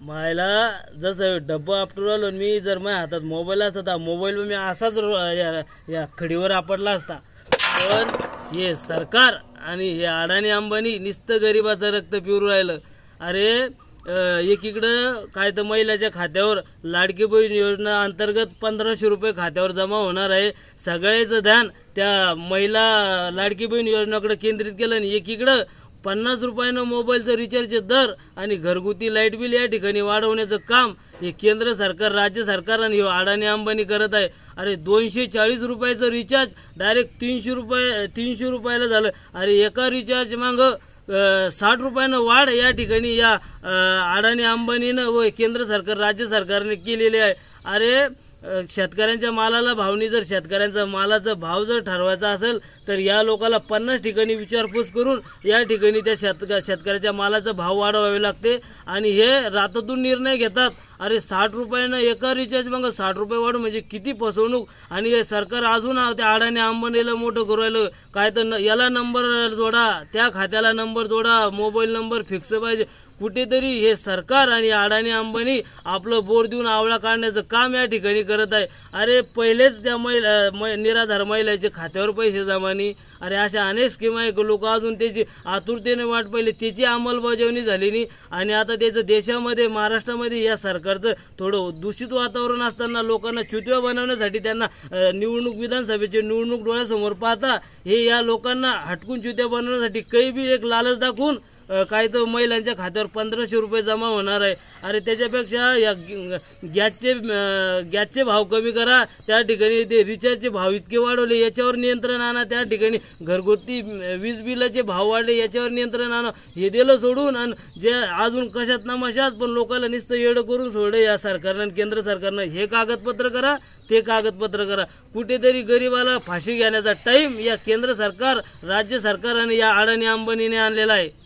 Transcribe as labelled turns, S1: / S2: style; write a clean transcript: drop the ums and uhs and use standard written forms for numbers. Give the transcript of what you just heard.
S1: मायला जसं डब्बा आपटून आलो मी, जर माझ्या हातात मोबाईल असता मोबाईल मी असाच या खडीवर आपटला असता. पण हे सरकार आणि हे अडाणी अंबानी नुसतं गरिबाचं रक्त पिऊन राहिलं. अरे एकीकडं काय तर महिलाच्या खात्यावर लाडकी बहीण योजना अंतर्गत 1500 रुपये खात्यावर जमा होणार आहे. सगळ्याचं ध्यान त्या महिला लाडकी बहीण योजनेकडे केंद्रित केलं. आणि एकीकडं 50 रुपयानं मोबाईलचं रिचार्जचे दर आणि घरगुती लाईट बिल या ठिकाणी वाढवण्याचं काम हे केंद्र सरकार, राज्य सरकार आणि अडाणी अंबानी करत आहे. अरे 240 रुपयाचं रिचार्ज डायरेक्ट 300 रुपयाला झालं. अरे एका रिचार्ज माग 60 रुपयानं वाढ या ठिकाणी या अडाणी अंबानीनं व केंद्र सरकार, राज्य सरकारने केलेले आहे. अरे शेतकऱ्यांच्या मालाला भावनी, जर शेतकऱ्यांचा मालाचा भाव जर ठरवायचा असेल तर या लोकांना 50 ठिकाणी विचारपूस करून या ठिकाणी त्या शेतकऱ्याच्या मालाचा भाव वाढवावे लागते. आणि हे रातातून निर्णय घेतात. अरे 60 रुपयानं एका रिचार्ज मग 60 रुपये वाढ म्हणजे किती फसवणूक. आणि हे सरकार अजून त्या अडाणी अंबानीला मोठं करू राहिलं. काय तर याला नंबर जोडा, त्या खात्याला नंबर जोडा, मोबाईल नंबर फिक्स पाहिजे. कुठेतरी हे सरकार आणि अडाणी अंबानी आपलं बोर देऊन आवळा काढण्याचं काम या ठिकाणी करत आहे. अरे पहिलेच त्या निराधार महिलाच्या खात्यावर पैसे जमा नाही. अरे अशा अनेक स्कीम आहे. लोक अजून त्याची आतुरतेने वाट पाहिली, त्याची अंमलबजावणी झाली नाही. आणि आता त्याचं देशामध्ये, महाराष्ट्रामध्ये या सरकारचं थोडं दूषित वातावरण असताना लोकांना चुतव्या बनवण्यासाठी त्यांना निवडणूक, विधानसभेची निवडणूक डोळ्यासमोर पाहता हे या लोकांना हटकून चुत्या बनवण्यासाठी काही बी एक लालच दाखवून काय तर महिलांच्या खात्यावर 1500 रुपये जमा होणार आहे. अरे त्याच्यापेक्षा या गॅसचे भाव कमी करा, त्या ठिकाणी ते रिचार्जचे भाव इतके वाढवले याच्यावर नियंत्रण आणा, त्या ठिकाणी घरगुती वीज बिलाचे भाव वाढले याच्यावर नियंत्रण आणा. हे दिलं सोडून आणि जे अजून कशात ना मशात पण लोकांना नुसतं येडं करून सोडलं या सरकारनं, केंद्र सरकारनं. हे कागदपत्र करा, ते कागदपत्र करा. कुठेतरी गरीबाला फाशी घेण्याचा टाइम या केंद्र सरकार, राज्य सरकार आणि या अडाणी अंबानीने आणलेला आहे.